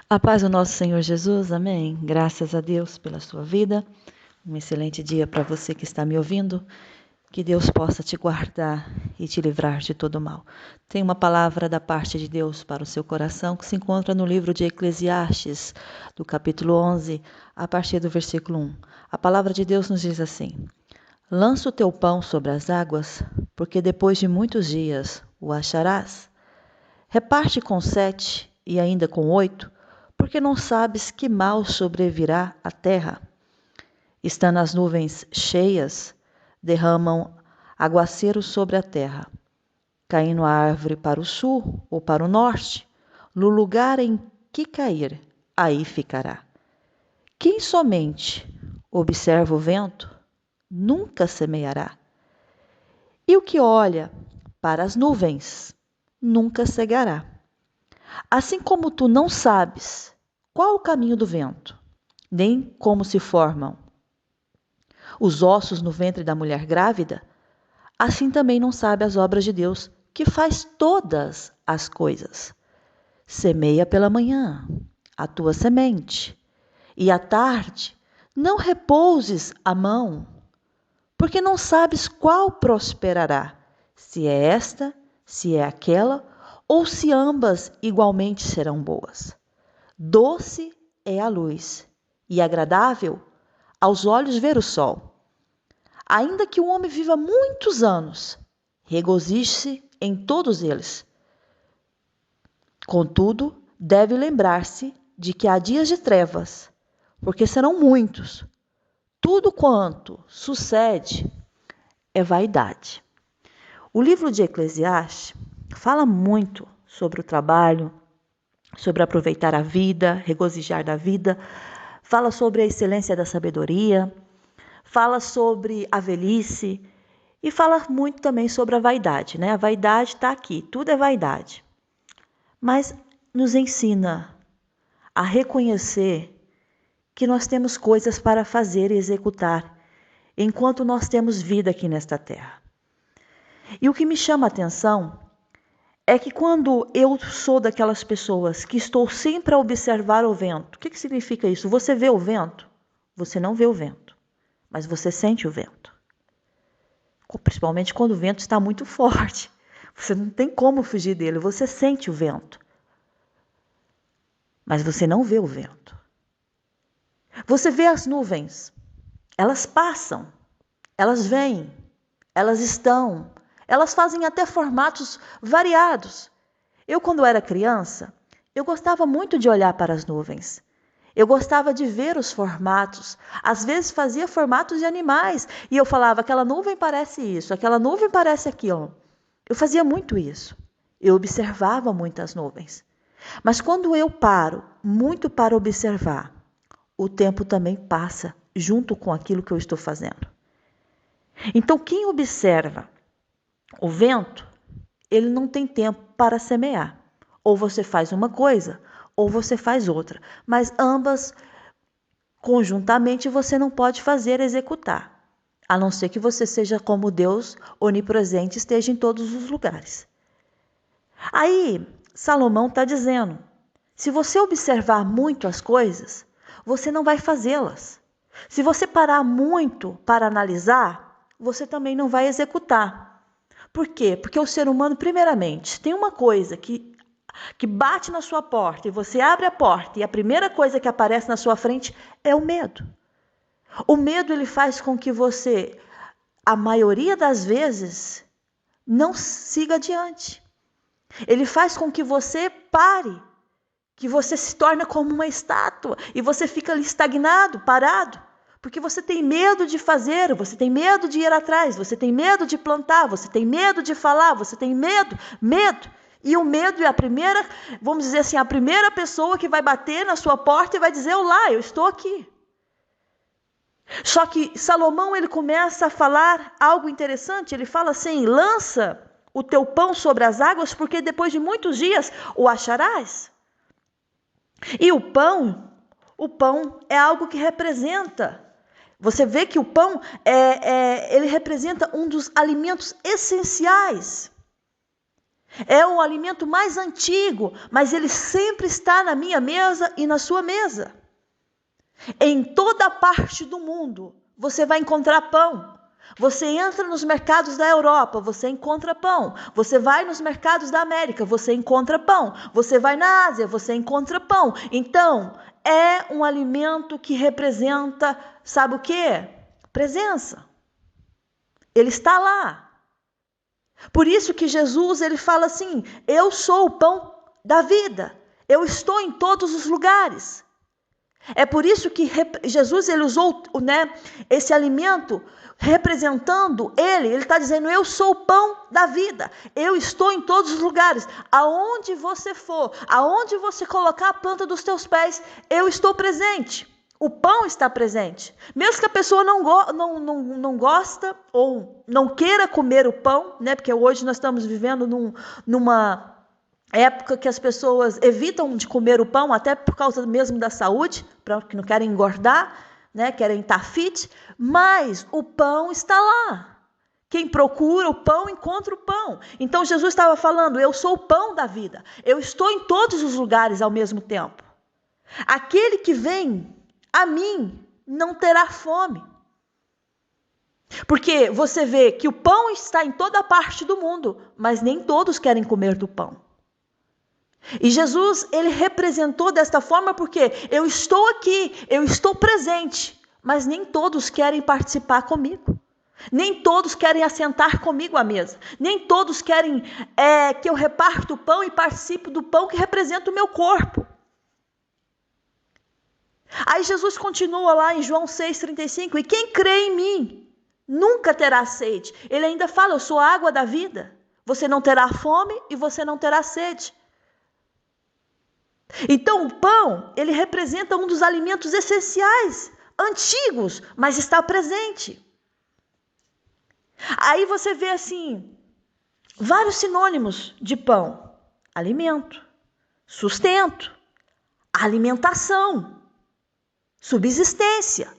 A paz do nosso Senhor Jesus, amém. Graças a Deus pela sua vida. Um excelente dia para você que está me ouvindo. Que Deus possa te guardar e te livrar de todo mal. Tem uma palavra da parte de Deus para o seu coração que se encontra no livro de Eclesiastes, do capítulo 11, a partir do versículo 1. A palavra de Deus nos diz assim: Lança o teu pão sobre as águas, porque depois de muitos dias o acharás. Reparte com 7 e ainda com 8, porque não sabes que mal sobrevirá à terra. Estando as nuvens cheias, derramam aguaceiro sobre a terra, caindo a árvore para o sul ou para o norte, no lugar em que cair, aí ficará. Quem somente observa o vento, nunca semeará. E o que olha para as nuvens, nunca cegará. Assim como tu não sabes qual o caminho do vento, nem como se formam os ossos no ventre da mulher grávida, assim também não sabe as obras de Deus, que faz todas as coisas. Semeia pela manhã a tua semente, e à tarde não repouses a mão, porque não sabes qual prosperará, se é esta, se é aquela, ou se ambas igualmente serão boas. Doce é a luz, e agradável aos olhos ver o sol. Ainda que o homem viva muitos anos, regozije-se em todos eles. Contudo, deve lembrar-se de que há dias de trevas, porque serão muitos. Tudo quanto sucede é vaidade. O livro de Eclesiastes fala muito sobre o trabalho, sobre aproveitar a vida, regozijar da vida, fala sobre a excelência da sabedoria, fala sobre a velhice e fala muito também sobre a vaidade, né? A vaidade está aqui, tudo é vaidade. Mas nos ensina a reconhecer que nós temos coisas para fazer e executar enquanto nós temos vida aqui nesta terra. E o que me chama a atenção é que quando eu sou daquelas pessoas que estou sempre a observar o vento, o que significa isso? Você vê o vento? Você não vê o vento, mas você sente o vento. Principalmente quando o vento está muito forte. Você não tem como fugir dele, você sente o vento. Mas você não vê o vento. Você vê as nuvens, elas passam, elas vêm, elas estão, elas fazem até formatos variados. Eu, quando era criança, eu gostava muito de olhar para as nuvens. Eu gostava de ver os formatos. Às vezes fazia formatos de animais. E eu falava, aquela nuvem parece isso, aquela nuvem parece aquilo. Eu fazia muito isso. Eu observava muitas nuvens. Mas quando eu paro muito para observar, o tempo também passa junto com aquilo que eu estou fazendo. Então, quem observa o vento, ele não tem tempo para semear. Ou você faz uma coisa, ou você faz outra. Mas ambas, conjuntamente, você não pode fazer, executar. A não ser que você seja como Deus, onipresente, esteja em todos os lugares. Aí, Salomão está dizendo, se você observar muito as coisas, você não vai fazê-las. Se você parar muito para analisar, você também não vai executar. Por quê? Porque o ser humano, primeiramente, tem uma coisa que bate na sua porta e você abre a porta e a primeira coisa que aparece na sua frente é o medo. O medo ele faz com que você, a maioria das vezes, não siga adiante. Ele faz com que você pare, que você se torne como uma estátua e você fica ali estagnado, parado, porque você tem medo de fazer, você tem medo de ir atrás, você tem medo de plantar, você tem medo de falar, você tem medo. E o medo é a primeira, vamos dizer assim, a primeira pessoa que vai bater na sua porta e vai dizer, olá, eu estou aqui. Só que Salomão, ele começa a falar algo interessante, ele fala assim, lança o teu pão sobre as águas, porque depois de muitos dias o acharás. E o pão é algo que representa. Você vê que o pão, ele representa um dos alimentos essenciais. É o alimento mais antigo, mas ele sempre está na minha mesa e na sua mesa. Em toda parte do mundo, você vai encontrar pão. Você entra nos mercados da Europa, você encontra pão. Você vai nos mercados da América, você encontra pão. Você vai na Ásia, você encontra pão. Então, é um alimento que representa, sabe o quê? Presença. Ele está lá. Por isso que Jesus, ele fala assim, eu sou o pão da vida. Eu estou em todos os lugares. É por isso que Jesus, ele usou, esse alimento representando ele está dizendo, eu sou o pão da vida. Eu estou em todos os lugares. Aonde você for, aonde você colocar a planta dos teus pés, eu estou presente. O pão está presente. Mesmo que a pessoa não gosta ou não queira comer o pão, porque hoje nós estamos vivendo numa época que as pessoas evitam de comer o pão, até por causa mesmo da saúde, porque não querem engordar, querem estar fit, mas o pão está lá. Quem procura o pão, encontra o pão. Então Jesus estava falando, eu sou o pão da vida. Eu estou em todos os lugares ao mesmo tempo. Aquele que vem a mim não terá fome. Porque você vê que o pão está em toda parte do mundo, mas nem todos querem comer do pão. E Jesus, ele representou desta forma porque eu estou aqui, eu estou presente, mas nem todos querem participar comigo. Nem todos querem assentar comigo à mesa. Nem todos querem que eu reparta o pão e participe do pão que representa o meu corpo. Aí Jesus continua lá em João 6,35, e quem crê em mim nunca terá sede. Ele ainda fala, eu sou a água da vida. Você não terá fome e você não terá sede. Então o pão, ele representa um dos alimentos essenciais, antigos, mas está presente. Aí você vê assim, vários sinônimos de pão. Alimento, sustento, alimentação, subsistência.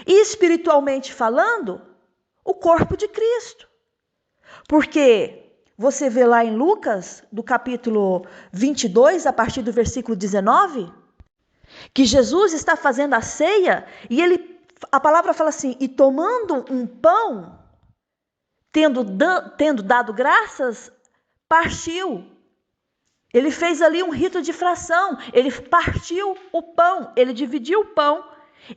E espiritualmente falando, o corpo de Cristo. Porque você vê lá em Lucas, do capítulo 22, a partir do versículo 19, que Jesus está fazendo a ceia e a palavra fala assim, e tomando um pão, tendo dado graças, partiu. Ele fez ali um rito de fração, ele partiu o pão, ele dividiu o pão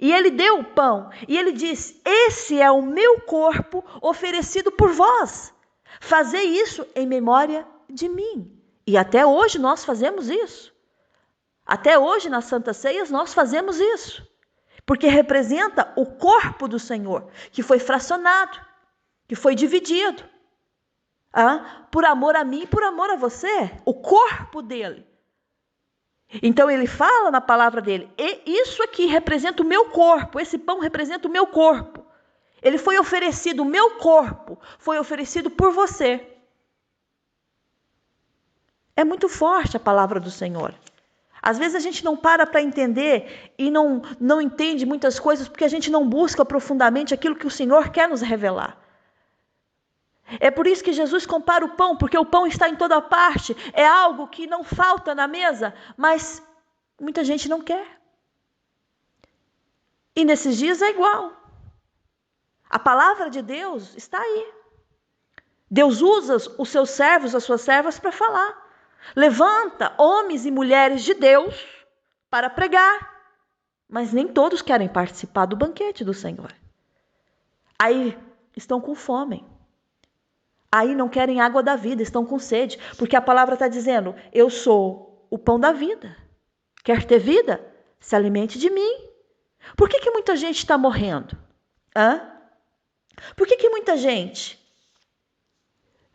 e ele deu o pão. E ele disse, esse é o meu corpo oferecido por vós. Fazei isso em memória de mim. E até hoje nós fazemos isso. Até hoje nas Santas Ceias nós fazemos isso. Porque representa o corpo do Senhor, que foi fracionado, que foi dividido. Por amor a mim e por amor a você, o corpo dele. Então ele fala na palavra dele, e isso aqui representa o meu corpo, esse pão representa o meu corpo. Ele foi oferecido, o meu corpo foi oferecido por você. É muito forte a palavra do Senhor. Às vezes a gente não para entender e não entende muitas coisas porque a gente não busca profundamente aquilo que o Senhor quer nos revelar. É por isso que Jesus compara o pão, porque o pão está em toda parte, é algo que não falta na mesa, mas muita gente não quer. E nesses dias é igual. A palavra de Deus está aí. Deus usa os seus servos, as suas servas para falar. Levanta homens e mulheres de Deus para pregar, mas nem todos querem participar do banquete do Senhor. Aí estão com fome. Aí não querem água da vida, estão com sede, porque a palavra está dizendo, eu sou o pão da vida. Quer ter vida? Se alimente de mim. Por que muita gente está morrendo? Por que muita gente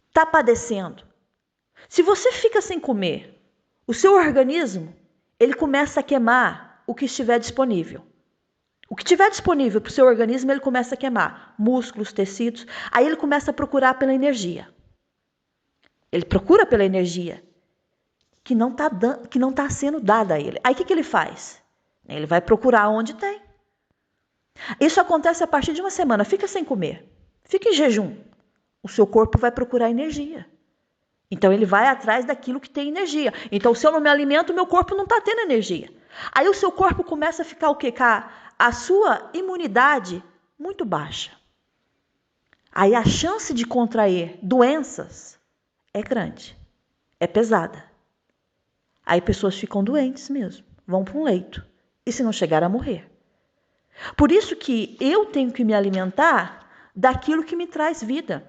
está padecendo? Se você fica sem comer, o seu organismo, ele começa a queimar o que estiver disponível. O que estiver disponível para o seu organismo, ele começa a queimar. Músculos, tecidos. Aí ele começa a procurar pela energia. Ele procura pela energia que não está sendo dada a ele. Aí o que ele faz? Ele vai procurar onde tem. Isso acontece a partir de uma semana. Fica sem comer. Fica em jejum. O seu corpo vai procurar energia. Então ele vai atrás daquilo que tem energia. Então se eu não me alimento, meu corpo não está tendo energia. Aí o seu corpo começa a ficar o quê? A sua imunidade muito baixa. Aí a chance de contrair doenças é grande, é pesada. Aí pessoas ficam doentes mesmo, vão para um leito. E se não chegar a morrer? Por isso que eu tenho que me alimentar daquilo que me traz vida.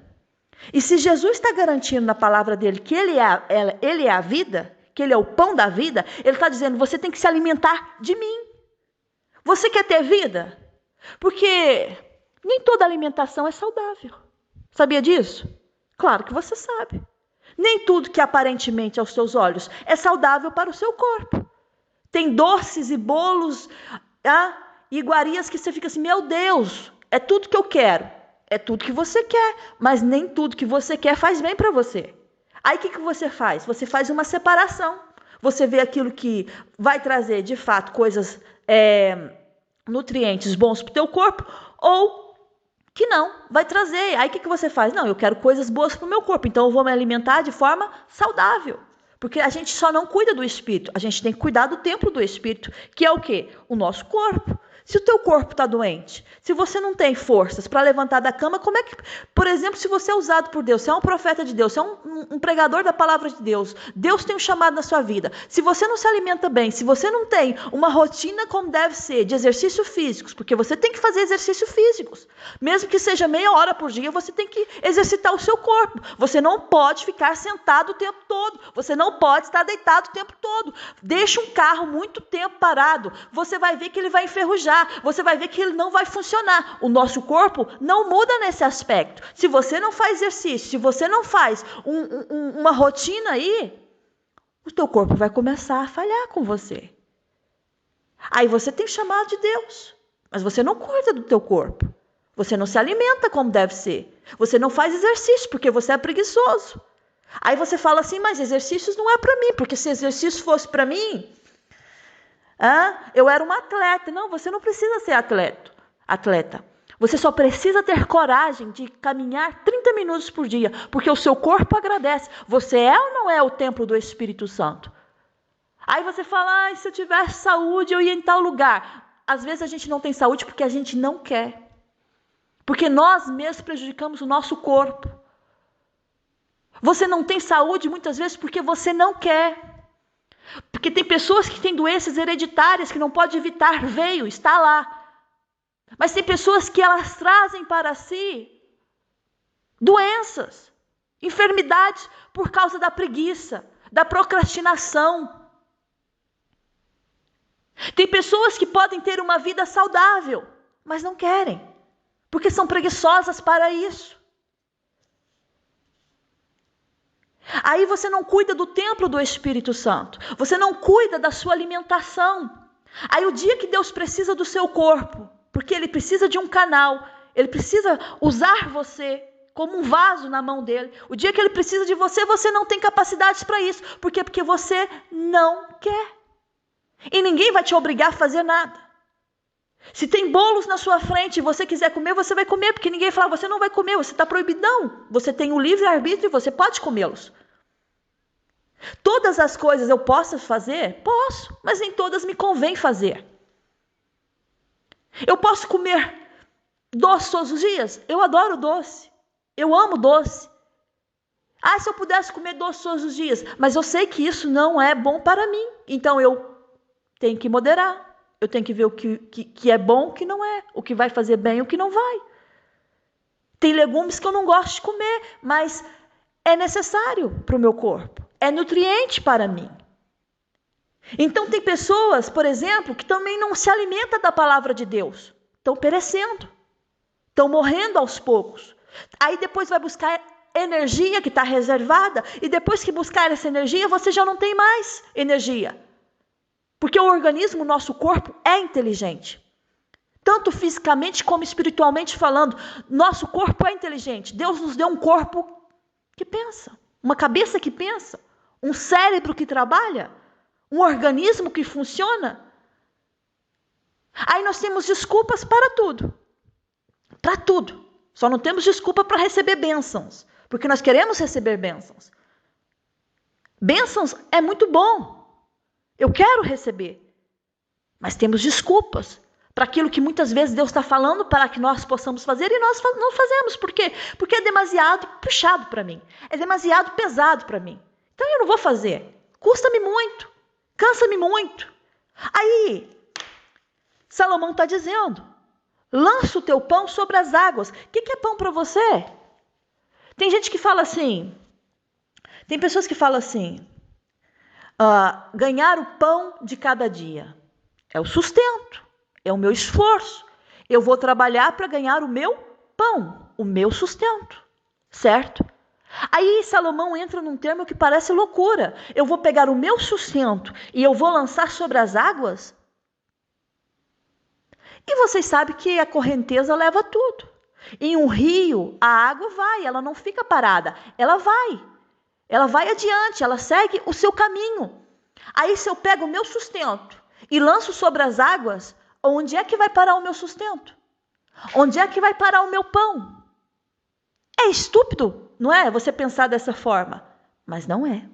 E se Jesus está garantindo na palavra dele que ele é a vida, que ele é o pão da vida, ele está dizendo, você tem que se alimentar de mim. Você quer ter vida? Porque nem toda alimentação é saudável. Sabia disso? Claro que você sabe. Nem tudo que aparentemente aos seus olhos é saudável para o seu corpo. Tem doces e bolos e iguarias que você fica assim, meu Deus, é tudo que eu quero. É tudo que você quer, mas nem tudo que você quer faz bem para você. Aí o que você faz? Você faz uma separação. Você vê aquilo que vai trazer, de fato, coisas, nutrientes bons para o teu corpo, ou que não, vai trazer. Aí o que você faz? Não, eu quero coisas boas para o meu corpo, então eu vou me alimentar de forma saudável. Porque a gente só não cuida do espírito, a gente tem que cuidar do templo do espírito, que é o quê? O nosso corpo. Se o teu corpo está doente, se você não tem forças para levantar da cama, como é que, por exemplo, se você é usado por Deus, se é um profeta de Deus, se é um pregador da palavra de Deus, Deus tem um chamado na sua vida. Se você não se alimenta bem, se você não tem uma rotina como deve ser, de exercícios físicos, porque você tem que fazer exercícios físicos, mesmo que seja meia hora por dia, você tem que exercitar o seu corpo. Você não pode ficar sentado o tempo todo, você não pode estar deitado o tempo todo. Deixa um carro muito tempo parado, você vai ver que ele vai enferrujar. Você vai ver que ele não vai funcionar. O nosso corpo não muda nesse aspecto. Se você não faz exercício, se você não faz uma rotina aí, o teu corpo vai começar a falhar com você. Aí você tem chamado de Deus, mas você não cuida do teu corpo. Você não se alimenta como deve ser. Você não faz exercício porque você é preguiçoso. Aí você fala assim, mas exercícios não é para mim, porque se exercício fosse para mim, eu era uma atleta. Não, você não precisa ser atleta. Você só precisa ter coragem de caminhar 30 minutos por dia, porque o seu corpo agradece. Você é ou não é o templo do Espírito Santo? Aí você fala, se eu tivesse saúde, eu ia em tal lugar. Às vezes a gente não tem saúde porque a gente não quer. Porque nós mesmos prejudicamos o nosso corpo. Você não tem saúde muitas vezes porque você não quer. Porque tem pessoas que têm doenças hereditárias que não pode evitar, está lá. Mas tem pessoas que elas trazem para si doenças, enfermidades por causa da preguiça, da procrastinação. Tem pessoas que podem ter uma vida saudável, mas não querem, porque são preguiçosas para isso. Aí você não cuida do templo do Espírito Santo. Você não cuida da sua alimentação. Aí o dia que Deus precisa do seu corpo, porque Ele precisa de um canal, Ele precisa usar você como um vaso na mão dele. O dia que Ele precisa de você, você não tem capacidades para isso. Por quê? Porque você não quer. E ninguém vai te obrigar a fazer nada. Se tem bolos na sua frente e você quiser comer, você vai comer, porque ninguém fala, você não vai comer, você está proibido. Não, você tem o livre-arbítrio e você pode comê-los. Todas as coisas eu posso fazer? Posso, mas nem todas me convém fazer. Eu posso comer doce todos os dias? Eu adoro doce, eu amo doce. Se eu pudesse comer doce todos os dias, mas eu sei que isso não é bom para mim, então eu tenho que moderar. Eu tenho que ver o que é bom, o que não é. O que vai fazer bem e o que não vai. Tem legumes que eu não gosto de comer, mas é necessário para o meu corpo. É nutriente para mim. Então tem pessoas, por exemplo, que também não se alimentam da palavra de Deus. Estão perecendo. Estão morrendo aos poucos. Aí depois vai buscar energia que está reservada. E depois que buscar essa energia, você já não tem mais energia. Porque o organismo, o nosso corpo, é inteligente. Tanto fisicamente como espiritualmente falando, nosso corpo é inteligente. Deus nos deu um corpo que pensa, uma cabeça que pensa, um cérebro que trabalha, um organismo que funciona. Aí nós temos desculpas para tudo. Para tudo. Só não temos desculpa para receber bênçãos. Porque nós queremos receber bênçãos. Bênçãos é muito bom. Eu quero receber. Mas temos desculpas para aquilo que muitas vezes Deus está falando para que nós possamos fazer e nós não fazemos. Por quê? Porque é demasiado puxado para mim. É demasiado pesado para mim. Então eu não vou fazer. Custa-me muito. Cansa-me muito. Aí, Salomão está dizendo, lança o teu pão sobre as águas. O que é pão para você? Tem gente que fala assim, tem pessoas que falam assim, ganhar o pão de cada dia. É o sustento, é o meu esforço. Eu vou trabalhar para ganhar o meu pão, o meu sustento, certo? Aí Salomão entra num termo que parece loucura. Eu vou pegar o meu sustento e eu vou lançar sobre as águas? E vocês sabem que a correnteza leva tudo. Em um rio, a água vai, ela não fica parada, ela vai adiante, ela segue o seu caminho. Aí se eu pego o meu sustento e lanço sobre as águas, onde é que vai parar o meu sustento? Onde é que vai parar o meu pão? É estúpido, não é? Você pensar dessa forma. Mas não é.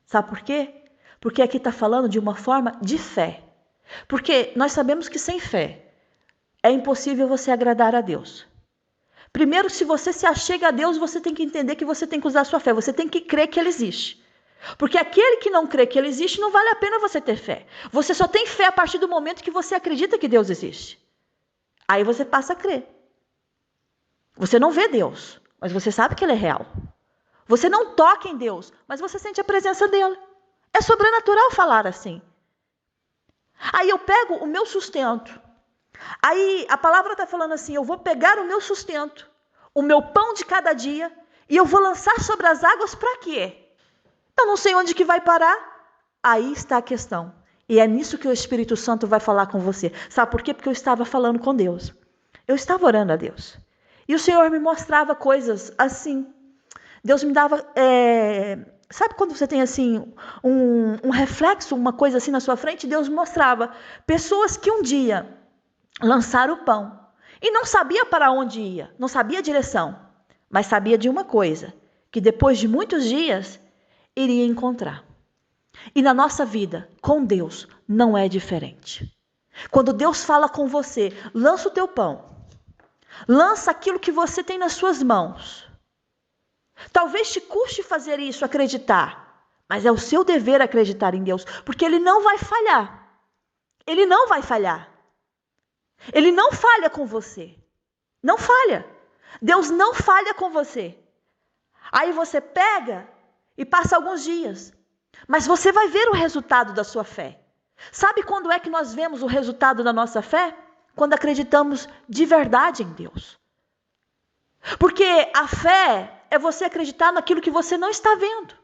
Sabe por quê? Porque aqui está falando de uma forma de fé. Porque nós sabemos que sem fé é impossível você agradar a Deus. Primeiro, se você se achega a Deus, você tem que entender que você tem que usar a sua fé. Você tem que crer que Ele existe. Porque aquele que não crê que Ele existe, não vale a pena você ter fé. Você só tem fé a partir do momento que você acredita que Deus existe. Aí você passa a crer. Você não vê Deus, mas você sabe que Ele é real. Você não toca em Deus, mas você sente a presença dEle. É sobrenatural falar assim. Aí eu pego o meu sustento. Aí a palavra está falando assim, eu vou pegar o meu sustento, o meu pão de cada dia, e eu vou lançar sobre as águas para quê? Eu não sei onde que vai parar. Aí está a questão. E é nisso que o Espírito Santo vai falar com você. Sabe por quê? Porque eu estava falando com Deus. Eu estava orando a Deus. E o Senhor me mostrava coisas assim. Deus me dava... Sabe quando você tem assim um reflexo, uma coisa assim na sua frente? Deus me mostrava pessoas que um dia lançaram o pão. E não sabia para onde ia. Não sabia a direção. Mas sabia de uma coisa. Que depois de muitos dias... iria encontrar. E na nossa vida, com Deus, não é diferente. Quando Deus fala com você, lança o teu pão. Lança aquilo que você tem nas suas mãos. Talvez te custe fazer isso, acreditar. Mas é o seu dever acreditar em Deus. Porque Ele não vai falhar. Ele não vai falhar. Ele não falha com você. Não falha. Deus não falha com você. Aí você pega... e passa alguns dias. Mas você vai ver o resultado da sua fé. Sabe quando é que nós vemos o resultado da nossa fé? Quando acreditamos de verdade em Deus. Porque a fé é você acreditar naquilo que você não está vendo.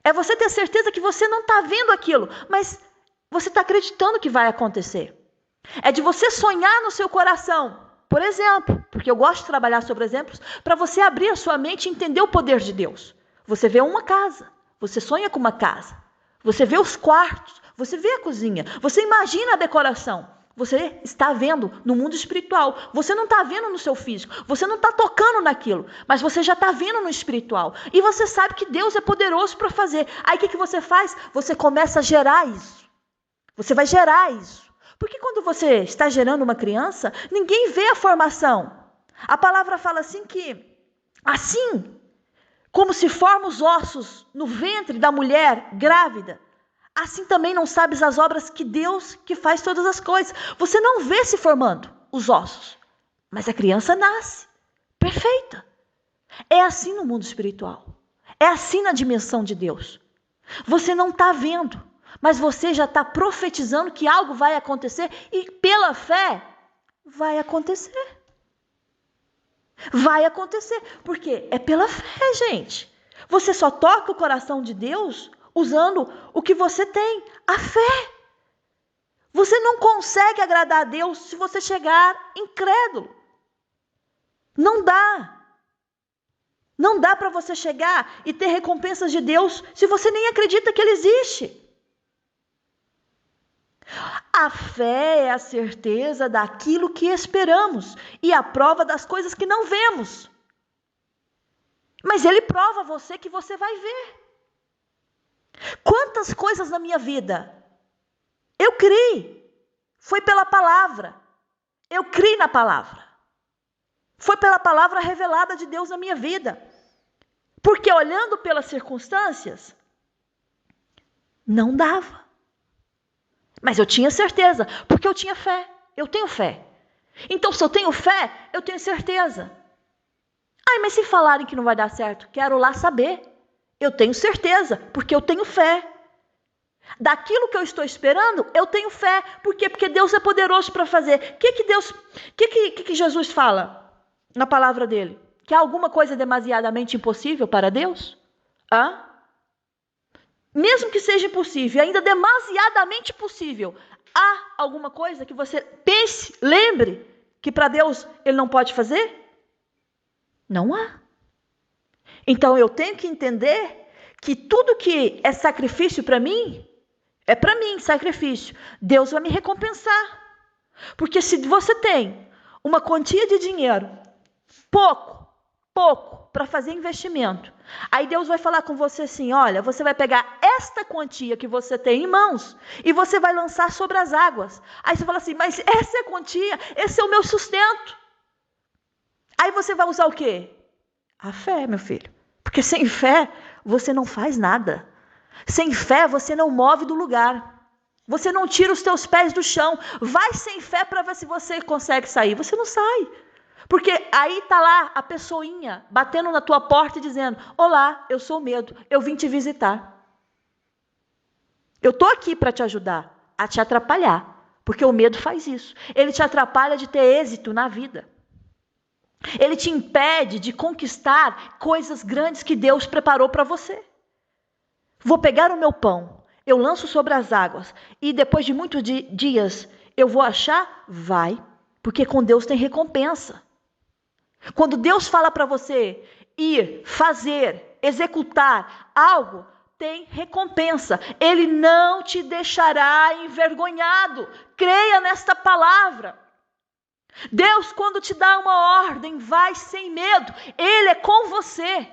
É você ter certeza que você não está vendo aquilo, mas você está acreditando que vai acontecer. É de você sonhar no seu coração. Por exemplo, porque eu gosto de trabalhar sobre exemplos, para você abrir a sua mente e entender o poder de Deus. Você vê uma casa, você sonha com uma casa, você vê os quartos, você vê a cozinha, você imagina a decoração, você está vendo no mundo espiritual, você não está vendo no seu físico, você não está tocando naquilo, mas você já está vendo no espiritual, e você sabe que Deus é poderoso para fazer. Aí o que você faz? Você começa a gerar isso, você vai gerar isso, porque quando você está gerando uma criança, ninguém vê a formação. A palavra fala assim que, assim... como se forma os ossos no ventre da mulher grávida, assim também não sabes as obras que Deus que faz todas as coisas. Você não vê se formando os ossos, mas a criança nasce perfeita. É assim no mundo espiritual. É assim na dimensão de Deus. Você não está vendo, mas você já está profetizando que algo vai acontecer e pela fé vai acontecer. Vai acontecer, porque é pela fé, gente. Você só toca o coração de Deus usando o que você tem, a fé. Você não consegue agradar a Deus se você chegar incrédulo. Não dá. Não dá para você chegar e ter recompensas de Deus se você nem acredita que Ele existe. A fé é a certeza daquilo que esperamos e a prova das coisas que não vemos. Mas Ele prova a você que você vai ver. Quantas coisas na minha vida eu criei, foi pela palavra, eu criei na palavra, foi pela palavra revelada de Deus na minha vida, porque olhando pelas circunstâncias, não dava, mas eu tinha certeza, porque eu tinha fé, eu tenho fé, então se eu tenho fé, eu tenho certeza. Ai, mas se falarem que não vai dar certo, quero lá saber, eu tenho certeza, porque eu tenho fé. Daquilo que eu estou esperando, eu tenho fé. Por quê? Porque Deus é poderoso para fazer. O que Jesus fala na palavra dele? Que há alguma coisa demasiadamente impossível para Deus? Hã? Mesmo que seja impossível, ainda demasiadamente possível, há alguma coisa que você pense, lembre, que para Deus ele não pode fazer? Não há. Então eu tenho que entender que tudo que é sacrifício para mim, é para mim sacrifício. Deus vai me recompensar. Porque se você tem uma quantia de dinheiro, pouco, para fazer investimento, aí Deus vai falar com você assim, olha, você vai pegar esta quantia que você tem em mãos e você vai lançar sobre as águas. Aí você fala assim, mas essa é a quantia, esse é o meu sustento. Aí você vai usar o quê? A fé, meu filho. Porque sem fé, você não faz nada. Sem fé, você não move do lugar. Você não tira os teus pés do chão. Vai sem fé para ver se você consegue sair. Você não sai. Porque aí está lá a pessoinha batendo na tua porta e dizendo, olá, eu sou o medo, eu vim te visitar. Eu estou aqui para te ajudar, a te atrapalhar. Porque o medo faz isso. Ele te atrapalha de ter êxito na vida. Ele te impede de conquistar coisas grandes que Deus preparou para você. Vou pegar o meu pão, eu lanço sobre as águas e depois de muitos dias eu vou achar? Vai, porque com Deus tem recompensa. Quando Deus fala para você ir, fazer, executar algo, tem recompensa. Ele não te deixará envergonhado. Creia nesta palavra. Deus, quando te dá uma ordem, vai sem medo. Ele é com você.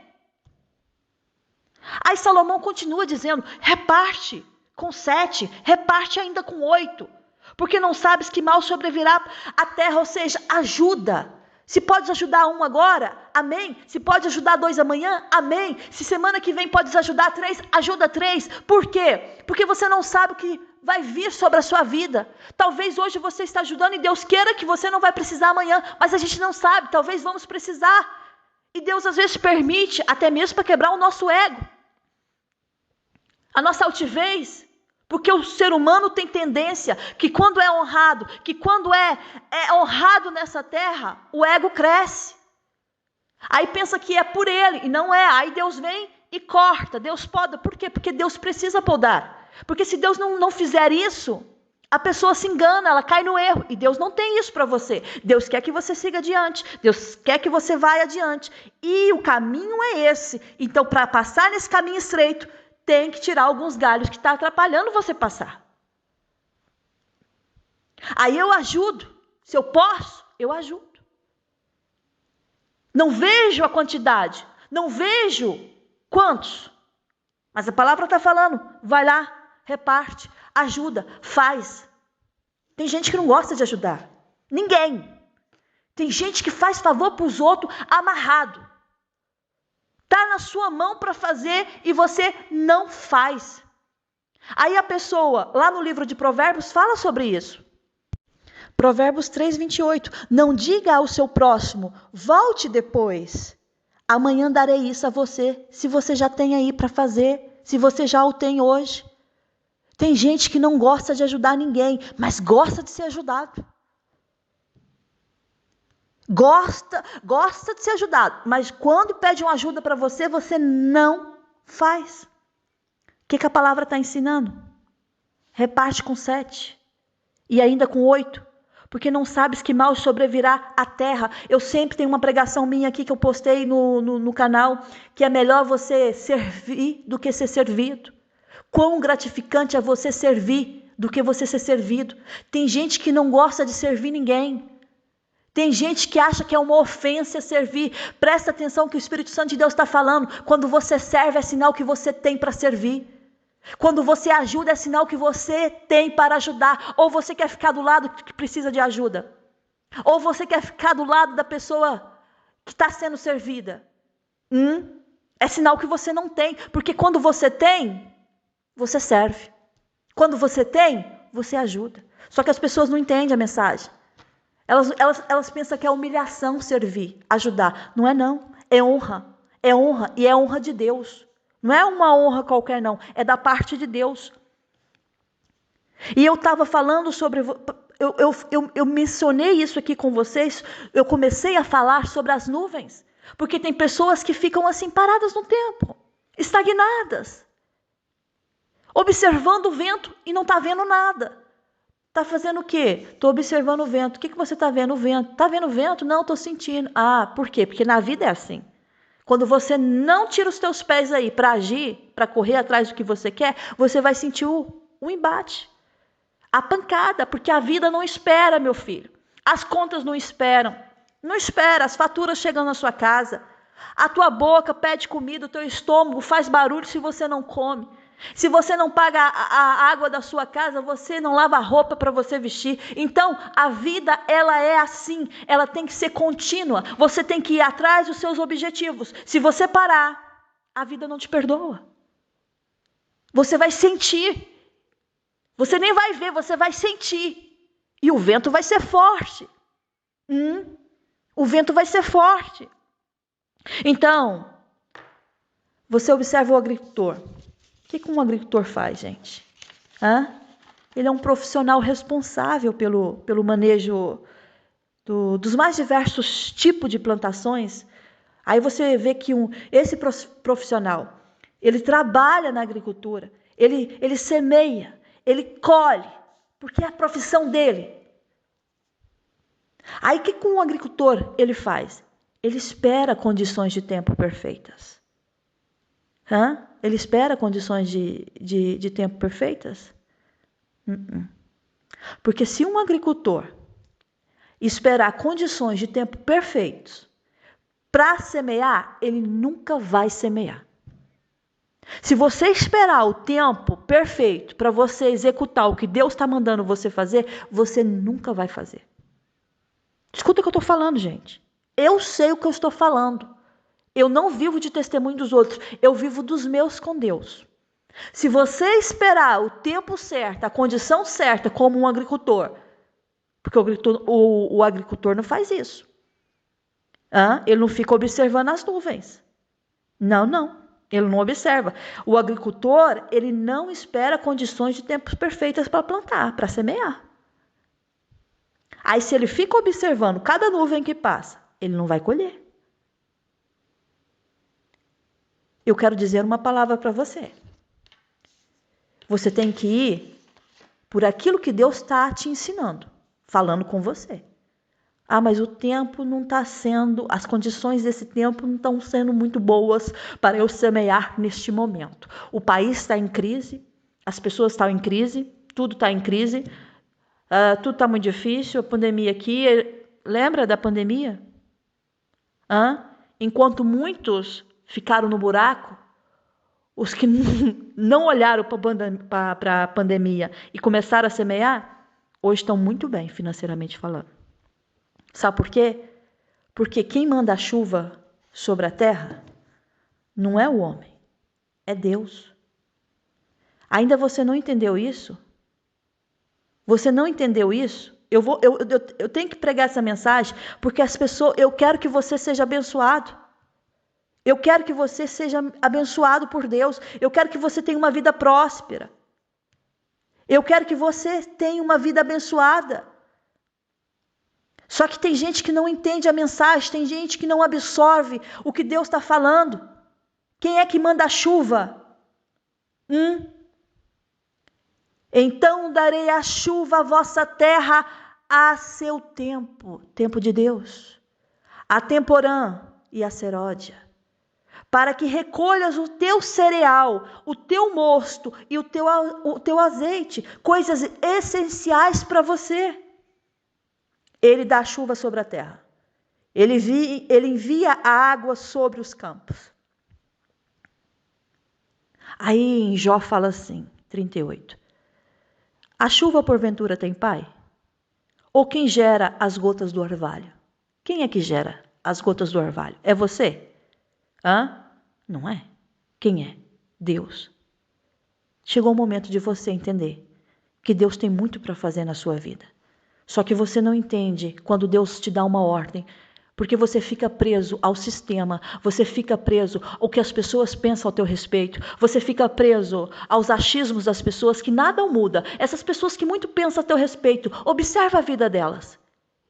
Aí Salomão continua dizendo, reparte com 7, reparte ainda com 8. Porque não sabes que mal sobrevirá à terra, ou seja, ajuda. Se podes ajudar um agora, amém. Se pode ajudar 2 amanhã, amém. Se semana que vem podes ajudar 3, ajuda 3. Por quê? Porque você não sabe o que vai vir sobre a sua vida. Talvez hoje você está ajudando e Deus queira que você não vai precisar amanhã, mas a gente não sabe, talvez vamos precisar. E Deus às vezes permite, até mesmo para quebrar o nosso ego, a nossa altivez, porque o ser humano tem tendência que quando é honrado, que quando é honrado nessa terra, o ego cresce. Aí pensa que é por ele, e não é. Aí Deus vem e corta, Deus poda. Por quê? Porque Deus precisa podar. Porque se Deus não fizer isso, a pessoa se engana, ela cai no erro. E Deus não tem isso para você. Deus quer que você siga adiante. Deus quer que você vá adiante. E o caminho é esse. Então, para passar nesse caminho estreito, tem que tirar alguns galhos que estão atrapalhando você passar. Aí eu ajudo. Se eu posso, eu ajudo. Não vejo a quantidade. Não vejo quantos. Mas a palavra está falando. Vai lá, reparte, ajuda, faz. Tem gente que não gosta de ajudar. Ninguém. Tem gente que faz favor para os outros amarrado. Está na sua mão para fazer e você não faz. Aí a pessoa, lá no livro de Provérbios, fala sobre isso. Provérbios 3:28. Não diga ao seu próximo, volte depois. Amanhã darei isso a você, se você já tem aí para fazer, se você já o tem hoje. Tem gente que não gosta de ajudar ninguém, mas gosta de ser ajudado. Gosta de ser ajudado, mas quando pede uma ajuda para você, você não faz. O que a palavra está ensinando? Reparte com 7 e ainda com 8, porque não sabes que mal sobrevirá à terra. Eu sempre tenho uma pregação minha aqui que eu postei no canal, que é melhor você servir do que ser servido. Quão gratificante é você servir do que você ser servido. Tem gente que não gosta de servir ninguém. Tem gente que acha que é uma ofensa servir. Presta atenção que o Espírito Santo de Deus está falando. Quando você serve, é sinal que você tem para servir. Quando você ajuda, é sinal que você tem para ajudar. Ou você quer ficar do lado que precisa de ajuda. Ou você quer ficar do lado da pessoa que está sendo servida. É sinal que você não tem. Porque quando você tem, você serve. Quando você tem, você ajuda. Só que as pessoas não entendem a mensagem. Elas pensam que é humilhação servir, ajudar. Não é não. É honra. É honra e é honra de Deus. Não é uma honra qualquer não. É da parte de Deus. E eu estava falando sobre... Eu mencionei isso aqui com vocês. Eu comecei a falar sobre as nuvens. Porque tem pessoas que ficam assim paradas no tempo. Estagnadas. Observando o vento e não está vendo nada. Está fazendo o quê? Estou observando o vento. O que você está vendo? O vento. Está vendo o vento? Não, estou sentindo. Ah, por quê? Porque na vida é assim. Quando você não tira os teus pés aí para agir, para correr atrás do que você quer, você vai sentir o embate. A pancada, porque a vida não espera, meu filho. As contas não esperam. Não espera, as faturas chegam na sua casa. A tua boca pede comida, o teu estômago faz barulho se você não come. Se você não paga a água da sua casa, você não lava a roupa para você vestir. Então, a vida, ela é assim. Ela tem que ser contínua. Você tem que ir atrás dos seus objetivos. Se você parar, a vida não te perdoa. Você vai sentir. Você nem vai ver, você vai sentir. E o vento vai ser forte. O vento vai ser forte. Então, você observa o agricultor. O que um agricultor faz, gente? Ele é um profissional responsável pelo manejo dos mais diversos tipos de plantações. Aí você vê que esse profissional, ele trabalha na agricultura, ele semeia, ele colhe, porque é a profissão dele. Aí o que um agricultor ele faz? Ele espera condições de tempo perfeitas. Ele espera condições de tempo perfeitas? Porque se um agricultor esperar condições de tempo perfeitos para semear, ele nunca vai semear. Se você esperar o tempo perfeito para você executar o que Deus está mandando você fazer, você nunca vai fazer. Escuta o que eu estou falando, gente. Eu sei o que eu estou falando. Eu não vivo de testemunho dos outros, eu vivo dos meus com Deus. Se você esperar o tempo certo, a condição certa, como um agricultor, porque o agricultor não faz isso. Ele não fica observando as nuvens. Não, ele não observa. O agricultor, ele não espera condições de tempo perfeitas para plantar, para semear. Aí se ele fica observando cada nuvem que passa, ele não vai colher. Eu quero dizer uma palavra para você. Você tem que ir por aquilo que Deus está te ensinando, falando com você. Mas o tempo não está sendo, as condições desse tempo não estão sendo muito boas para eu semear neste momento. O país está em crise, as pessoas estão em crise, tudo está em crise, tudo está muito difícil, a pandemia aqui, lembra da pandemia? Enquanto muitos ficaram no buraco, os que não olharam para a pandemia e começaram a semear, hoje estão muito bem financeiramente falando. Sabe por quê? Porque quem manda a chuva sobre a terra não é o homem, é Deus. Ainda você não entendeu isso? Você não entendeu isso? Eu tenho que pregar essa mensagem porque as pessoas, eu quero que você seja abençoado. Eu quero que você seja abençoado por Deus. Eu quero que você tenha uma vida próspera. Eu quero que você tenha uma vida abençoada. Só que tem gente que não entende a mensagem, tem gente que não absorve o que Deus está falando. Quem é que manda a chuva? Então darei a chuva à vossa terra a seu tempo, tempo de Deus, a temporã e a seródia, para que recolhas o teu cereal, o teu mosto e o teu azeite, coisas essenciais para você. Ele dá chuva sobre a terra. Ele envia a água sobre os campos. Aí em Jó fala assim, 38. A chuva porventura tem pai? Ou quem gera as gotas do orvalho? Quem é que gera as gotas do orvalho? É você? Hã? Não é? Quem é? Deus. Chegou o momento de você entender que Deus tem muito para fazer na sua vida. Só que você não entende quando Deus te dá uma ordem, porque você fica preso ao sistema, você fica preso ao que as pessoas pensam ao teu respeito, você fica preso aos achismos das pessoas que nada muda. Essas pessoas que muito pensam a teu respeito, observa a vida delas.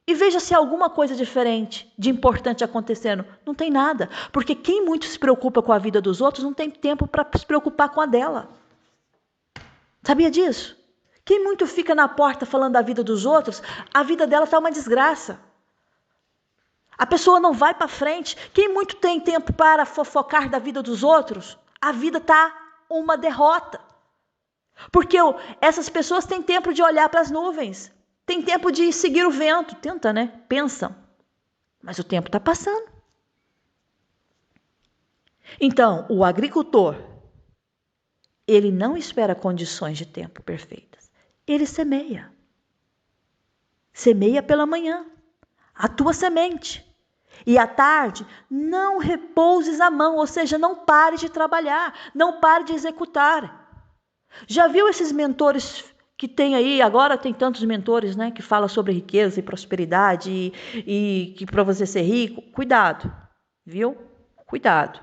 E veja se há alguma coisa diferente, de importante acontecendo. Não tem nada, porque quem muito se preocupa com a vida dos outros não tem tempo para se preocupar com a dela. Sabia disso? Quem muito fica na porta falando da vida dos outros, a vida dela está uma desgraça. A pessoa não vai para frente. Quem muito tem tempo para fofocar da vida dos outros, a vida está uma derrota. Porque essas pessoas têm tempo de olhar para as nuvens, têm tempo de seguir o vento. Tenta, né? Pensam. Mas o tempo está passando. Então, o agricultor, ele não espera condições de tempo perfeitas. Ele semeia. Semeia pela manhã a tua semente. E à tarde, não repouses a mão, ou seja, não pare de trabalhar, não pare de executar. Já viu esses mentores que tem aí, agora tem tantos mentores, né, que falam sobre riqueza e prosperidade e que para você ser rico, cuidado, viu? Cuidado.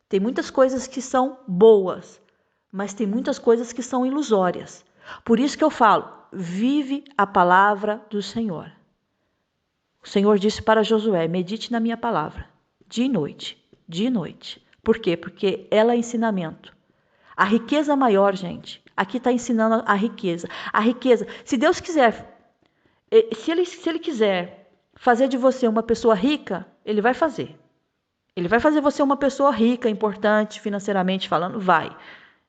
Tem muitas coisas que são boas, mas tem muitas coisas que são ilusórias. Por isso que eu falo, vive a palavra do Senhor. O Senhor disse para Josué, medite na minha palavra, dia e noite, dia e noite. Por quê? Porque ela é ensinamento. A riqueza maior, gente, aqui está ensinando a riqueza. A riqueza, se Deus quiser, se ele quiser fazer de você uma pessoa rica, Ele vai fazer. Ele vai fazer você uma pessoa rica, importante, financeiramente falando, vai.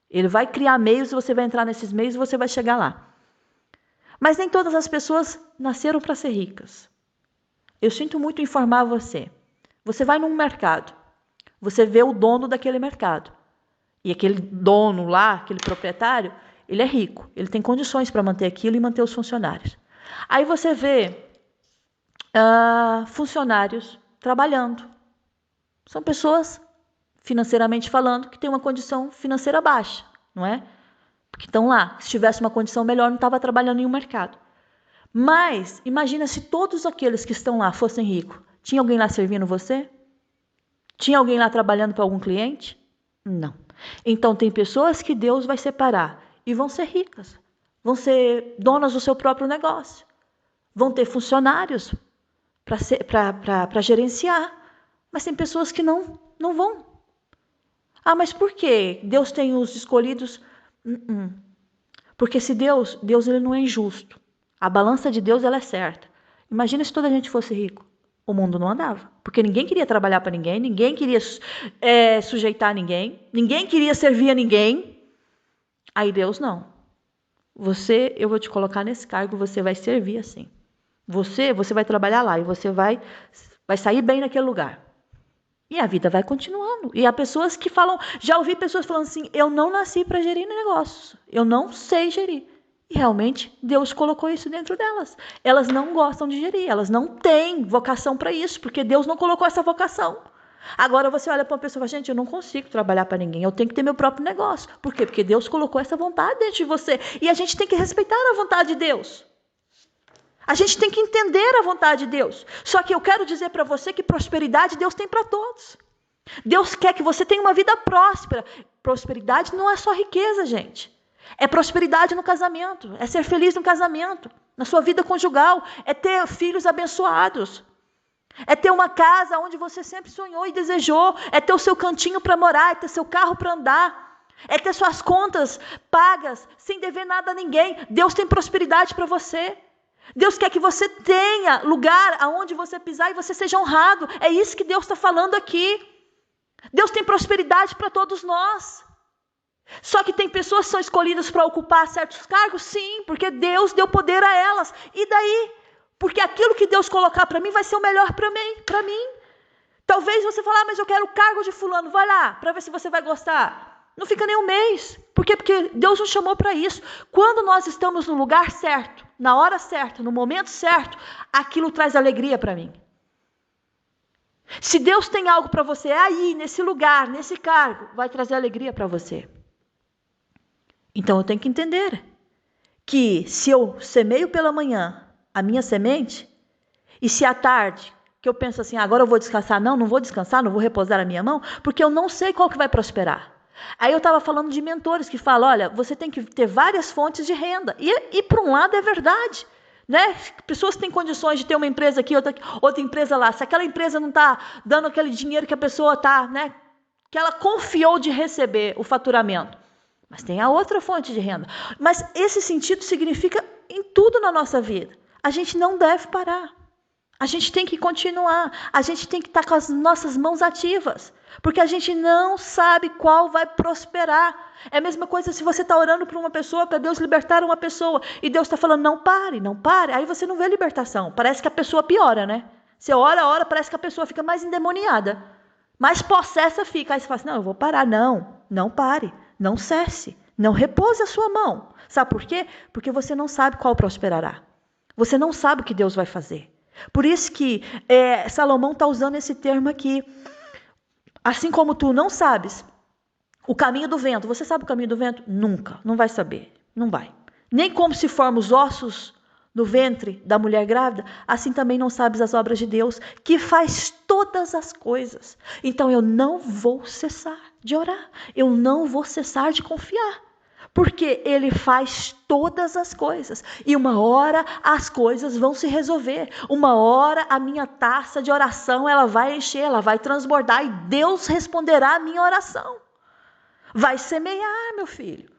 Ele vai criar meios e você vai entrar nesses meios e você vai chegar lá. Mas nem todas as pessoas nasceram para ser ricas. Eu sinto muito informar você. Você vai num mercado, você vê o dono daquele mercado. E aquele dono lá, aquele proprietário, ele é rico. Ele tem condições para manter aquilo e manter os funcionários. Aí você vê funcionários trabalhando. São pessoas, financeiramente falando, que têm uma condição financeira baixa, não é? Porque estão lá. Se tivesse uma condição melhor, não estava trabalhando em um mercado. Mas, imagina se todos aqueles que estão lá fossem ricos. Tinha alguém lá servindo você? Tinha alguém lá trabalhando para algum cliente? Não. Então, tem pessoas que Deus vai separar e vão ser ricas. Vão ser donas do seu próprio negócio. Vão ter funcionários para gerenciar. Mas tem pessoas que não vão. Ah, mas por quê? Deus tem os escolhidos? Porque se Deus ele não é injusto. A balança de Deus ela é certa. Imagina se toda a gente fosse rico. O mundo não andava. Porque ninguém queria trabalhar para ninguém, ninguém queria sujeitar ninguém, ninguém queria servir a ninguém. Aí Deus não. Eu vou te colocar nesse cargo, você vai servir assim. Você vai trabalhar lá e você vai sair bem naquele lugar. E a vida vai continuando. E há pessoas que falam, já ouvi pessoas falando assim, eu não nasci para gerir negócios, eu não sei gerir. E realmente Deus colocou isso dentro delas. Elas não gostam de gerir, elas não têm vocação para isso, porque Deus não colocou essa vocação. Agora você olha para uma pessoa e fala, gente, eu não consigo trabalhar para ninguém, eu tenho que ter meu próprio negócio. Por quê? Porque Deus colocou essa vontade dentro de você. E a gente tem que respeitar a vontade de Deus. A gente tem que entender a vontade de Deus. Só que eu quero dizer para você que prosperidade Deus tem para todos. Deus quer que você tenha uma vida próspera. Prosperidade não é só riqueza, gente. É prosperidade no casamento, é ser feliz no casamento, na sua vida conjugal, é ter filhos abençoados, é ter uma casa onde você sempre sonhou e desejou, é ter o seu cantinho para morar, é ter seu carro para andar, é ter suas contas pagas, sem dever nada a ninguém. Deus tem prosperidade para você. Deus quer que você tenha lugar aonde você pisar e você seja honrado. É isso que Deus está falando aqui. Deus tem prosperidade para todos nós. Só que tem pessoas que são escolhidas para ocupar certos cargos? Sim, porque Deus deu poder a elas. E daí? Porque aquilo que Deus colocar para mim vai ser o melhor para mim. Talvez você fale, mas eu quero o cargo de fulano. Vai lá, para ver se você vai gostar. Não fica nem um mês. Por quê? Porque Deus nos chamou para isso. Quando nós estamos no lugar certo, na hora certa, no momento certo, aquilo traz alegria para mim. Se Deus tem algo para você aí, nesse lugar, nesse cargo, vai trazer alegria para você. Então eu tenho que entender que se eu semeio pela manhã a minha semente, e se à tarde, que eu penso assim, agora eu vou descansar, não vou descansar, não vou repousar a minha mão, porque eu não sei qual que vai prosperar. Aí eu estava falando de mentores que falam, olha, você tem que ter várias fontes de renda. E por um lado é verdade. Né? Pessoas têm condições de ter uma empresa aqui, outra empresa lá. Se aquela empresa não está dando aquele dinheiro que a pessoa está, né? Que ela confiou de receber o faturamento. Mas tem a outra fonte de renda. Mas esse sentido significa em tudo na nossa vida. A gente não deve parar. A gente tem que continuar. A gente tem que estar com as nossas mãos ativas. Porque a gente não sabe qual vai prosperar. É a mesma coisa se você está orando por uma pessoa, para Deus libertar uma pessoa. E Deus está falando, não pare, não pare. Aí você não vê libertação. Parece que a pessoa piora, né? Você ora, parece que a pessoa fica mais endemoniada. Mais possessa fica. Aí você fala assim, não, eu vou parar. Não pare. Não cesse. Não repouse a sua mão. Sabe por quê? Porque você não sabe qual prosperará. Você não sabe o que Deus vai fazer. Por isso que Salomão está usando esse termo aqui. Assim como tu não sabes o caminho do vento. Você sabe o caminho do vento? Nunca. Não vai saber. Não vai. Nem como se formam os ossos no ventre da mulher grávida, assim também não sabes as obras de Deus, que faz todas as coisas. Então eu não vou cessar de orar. Eu não vou cessar de confiar. Porque Ele faz todas as coisas. E uma hora as coisas vão se resolver. Uma hora a minha taça de oração ela vai encher, ela vai transbordar. E Deus responderá a minha oração. Vai semear, meu filho.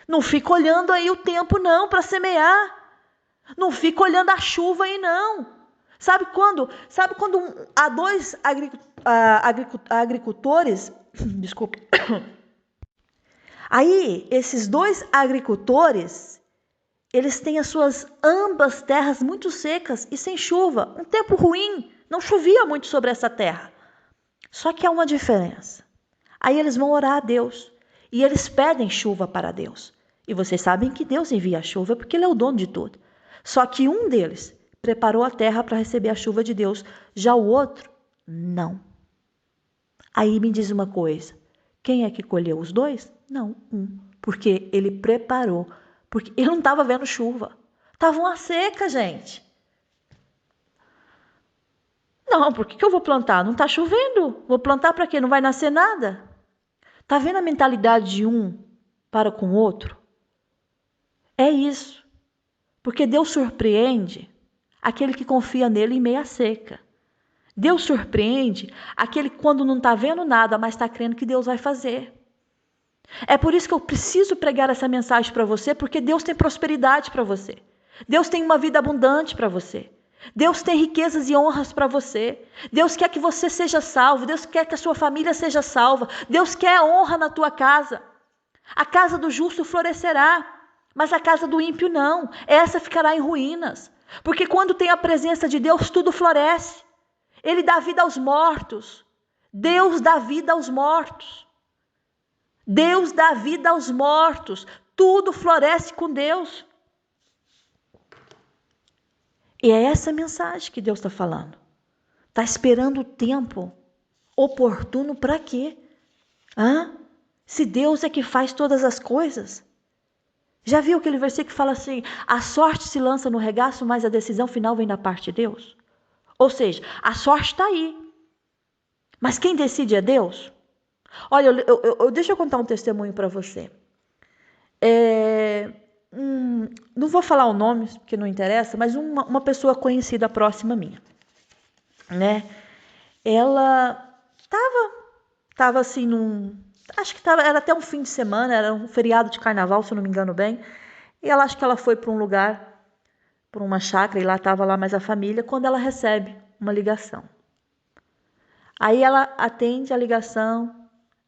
Não fica olhando aí o tempo não para semear. Não fica olhando a chuva aí não. Sabe quando há dois agricultores, desculpe. Aí, esses dois agricultores, eles têm as suas ambas terras muito secas e sem chuva. Um tempo ruim, não chovia muito sobre essa terra. Só que há uma diferença. Aí eles vão orar a Deus e eles pedem chuva para Deus. E vocês sabem que Deus envia a chuva porque Ele é o dono de tudo. Só que um deles preparou a terra para receber a chuva de Deus, já o outro, não. Aí me diz uma coisa, quem é que colheu os dois? Não, um. Porque ele preparou. Porque ele não estava vendo chuva. Estava uma seca, gente. Não, por que eu vou plantar? Não está chovendo. Vou plantar para quê? Não vai nascer nada? Está vendo a mentalidade de um para com o outro? É isso. Porque Deus surpreende aquele que confia nele em meia seca. Deus surpreende aquele que quando não está vendo nada, mas está crendo que Deus vai fazer. É por isso que eu preciso pregar essa mensagem para você, porque Deus tem prosperidade para você. Deus tem uma vida abundante para você. Deus tem riquezas e honras para você. Deus quer que você seja salvo. Deus quer que a sua família seja salva. Deus quer honra na tua casa. A casa do justo florescerá, mas a casa do ímpio não. Essa ficará em ruínas. Porque quando tem a presença de Deus, tudo floresce. Ele dá vida aos mortos. Deus dá vida aos mortos. Deus dá vida aos mortos. Tudo floresce com Deus. E é essa mensagem que Deus está falando. Está esperando o tempo oportuno para quê? Se Deus é que faz todas as coisas. Já viu aquele versículo que fala assim, a sorte se lança no regaço, mas a decisão final vem da parte de Deus? Ou seja, a sorte está aí. Mas quem decide é Deus? Olha, deixa eu contar um testemunho para você. Não vou falar o nome, porque não interessa, mas uma pessoa conhecida próxima minha. Né? Ela estava assim acho que era até um fim de semana, era um feriado de carnaval, se eu não me engano bem. E ela acho que ela foi para um lugar, para uma chácara, e lá estava lá mais a família, quando ela recebe uma ligação. Aí ela atende a ligação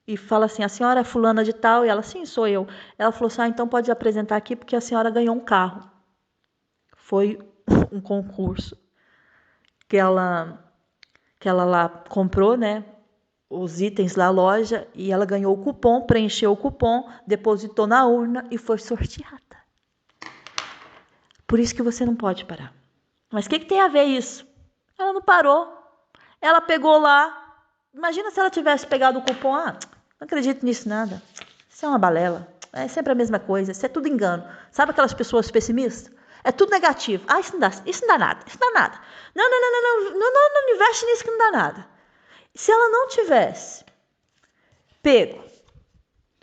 e fala assim, a senhora é fulana de tal? E ela, sim, sou eu. Ela falou assim, então pode apresentar aqui porque a senhora ganhou um carro. Foi um concurso que ela lá comprou, né? os itens da loja e ela ganhou o cupom, preencheu o cupom, depositou na urna e foi sorteada. Por isso que você não pode parar. Mas o que tem a ver isso? Ela não parou. Ela pegou lá. Imagina se ela tivesse pegado o cupom. Não acredito nisso nada. Isso é uma balela. É sempre a mesma coisa. Isso é tudo engano. Sabe aquelas pessoas pessimistas? É tudo negativo. Isso não dá nada. Isso não dá nada. Não investe nisso que não dá nada. Se ela não tivesse pego,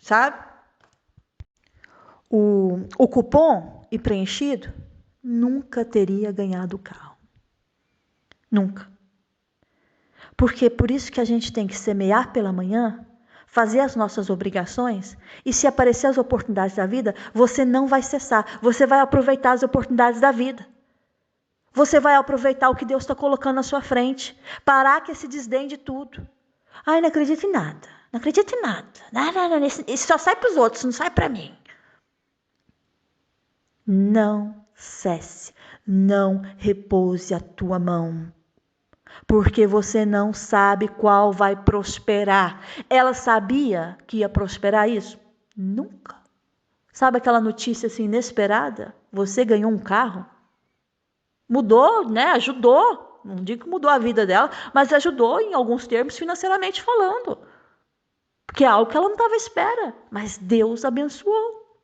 sabe? O cupom e preenchido, nunca teria ganhado o carro. Nunca. Porque por isso que a gente tem que semear pela manhã, fazer as nossas obrigações, e se aparecer as oportunidades da vida, você não vai cessar, você vai aproveitar as oportunidades da vida. Você vai aproveitar o que Deus está colocando na sua frente, parar com esse desdém de tudo. Não acredito em nada, não acredito em nada. Não, isso só sai para os outros, não sai para mim. Não cesse, não repouse a tua mão. Porque você não sabe qual vai prosperar. Ela sabia que ia prosperar isso? Nunca. Sabe aquela notícia assim inesperada? Você ganhou um carro? Mudou, né? Ajudou. Não digo que mudou a vida dela, mas ajudou em alguns termos financeiramente falando. Porque é algo que ela não estava à espera, mas Deus abençoou.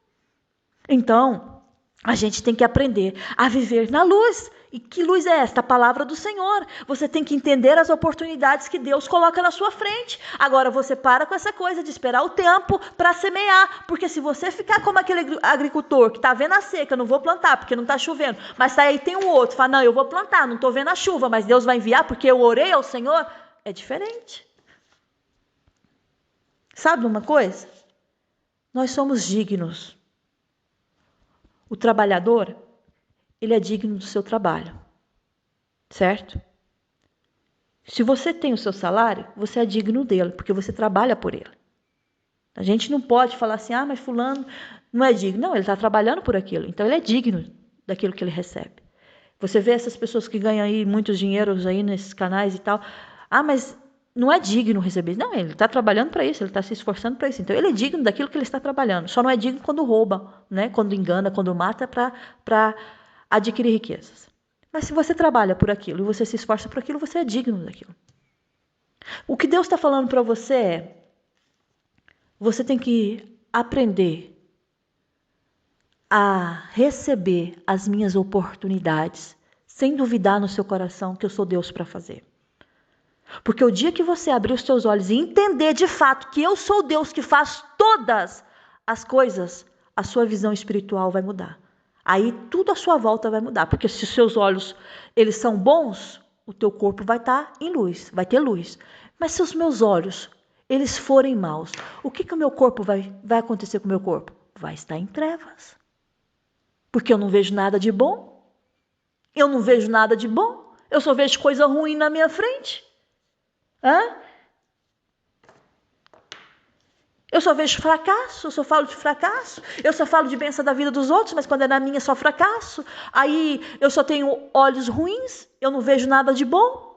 Então, a gente tem que aprender a viver na luz. E que luz é esta? A palavra do Senhor. Você tem que entender as oportunidades que Deus coloca na sua frente. Agora você para com essa coisa de esperar o tempo para semear. Porque se você ficar como aquele agricultor que está vendo a seca, não vou plantar porque não está chovendo. Mas aí tem um outro, fala, não, eu vou plantar, não estou vendo a chuva, mas Deus vai enviar porque eu orei ao Senhor. É diferente. Sabe uma coisa? Nós somos dignos. O trabalhador, ele é digno do seu trabalho, certo? Se você tem o seu salário, você é digno dele, porque você trabalha por ele. A gente não pode falar assim, mas fulano não é digno. Não, ele está trabalhando por aquilo, então ele é digno daquilo que ele recebe. Você vê essas pessoas que ganham aí muitos dinheiros aí nesses canais e tal, mas não é digno receber. Não, ele está trabalhando para isso, ele está se esforçando para isso. Então ele é digno daquilo que ele está trabalhando. Só não é digno quando rouba, né? Quando engana, quando mata para adquirir riquezas. Mas se você trabalha por aquilo e você se esforça por aquilo, você é digno daquilo. O que Deus está falando para você é, você tem que aprender a receber as minhas oportunidades, sem duvidar no seu coração que eu sou Deus para fazer. Porque o dia que você abrir os seus olhos e entender de fato que eu sou Deus que faz todas as coisas, a sua visão espiritual vai mudar. Aí tudo à sua volta vai mudar, porque se os seus olhos eles são bons, o teu corpo vai estar em luz, vai ter luz. Mas se os meus olhos eles forem maus, o que o meu corpo vai acontecer com o meu corpo? Vai estar em trevas. Porque eu não vejo nada de bom. Eu não vejo nada de bom. Eu só vejo coisa ruim na minha frente. Eu só vejo fracasso, eu só falo de fracasso, eu só falo de bênção da vida dos outros, mas quando é na minha é só fracasso. Aí eu só tenho olhos ruins, eu não vejo nada de bom.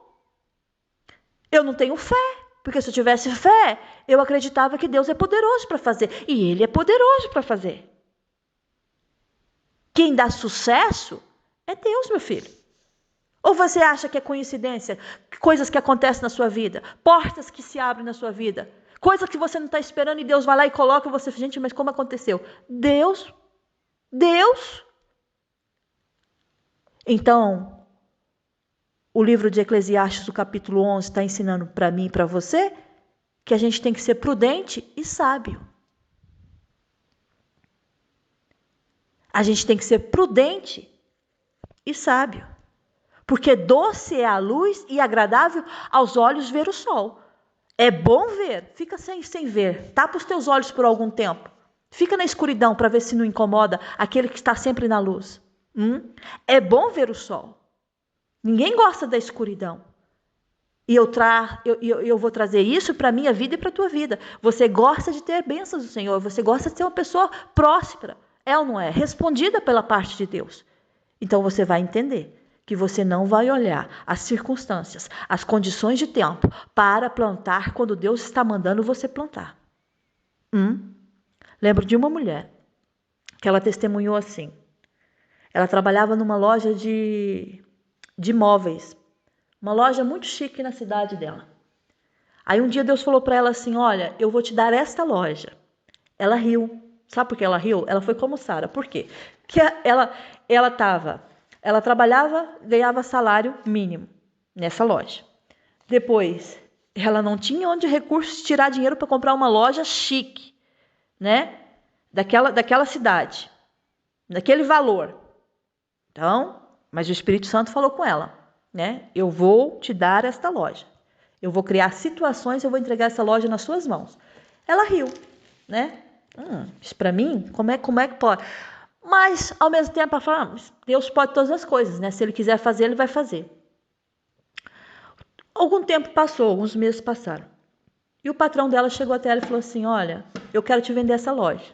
Eu não tenho fé, porque se eu tivesse fé, eu acreditava que Deus é poderoso para fazer, e Ele é poderoso para fazer. Quem dá sucesso é Deus, meu filho. Ou você acha que é coincidência? Coisas que acontecem na sua vida, portas que se abrem na sua vida, coisas que você não está esperando e Deus vai lá e coloca você, gente, mas como aconteceu? Deus. Então, o livro de Eclesiastes, o capítulo 11, está ensinando para mim e para você que a gente tem que ser prudente e sábio. A gente tem que ser prudente e sábio. Porque doce é a luz e agradável aos olhos ver o sol. É bom ver, fica sem ver. Tapa os teus olhos por algum tempo. Fica na escuridão para ver se não incomoda aquele que está sempre na luz. É bom ver o sol. Ninguém gosta da escuridão. E eu vou trazer isso para a minha vida e para a tua vida. Você gosta de ter bênçãos do Senhor. Você gosta de ser uma pessoa próspera. É ou não é? Respondida pela parte de Deus. Então você vai entender que você não vai olhar as circunstâncias, as condições de tempo para plantar quando Deus está mandando você plantar. Lembro de uma mulher que ela testemunhou assim. Ela trabalhava numa loja de móveis, uma loja muito chique na cidade dela. Aí um dia Deus falou para ela assim, olha, eu vou te dar esta loja. Ela riu. Sabe por que ela riu? Ela foi como Sara. Por quê? Porque ela trabalhava, ganhava salário mínimo nessa loja. Depois, ela não tinha onde recursos tirar dinheiro para comprar uma loja chique, né? Daquela cidade, daquele valor. Então, mas o Espírito Santo falou com ela, né? Eu vou te dar esta loja. Eu vou criar situações, eu vou entregar essa loja nas suas mãos. Ela riu, né? Isso para mim, como é que pode? Mas, ao mesmo tempo, ela fala, Deus pode todas as coisas, né? Se Ele quiser fazer, Ele vai fazer. Algum tempo passou, alguns meses passaram. E o patrão dela chegou até ela e falou assim, olha, eu quero te vender essa loja.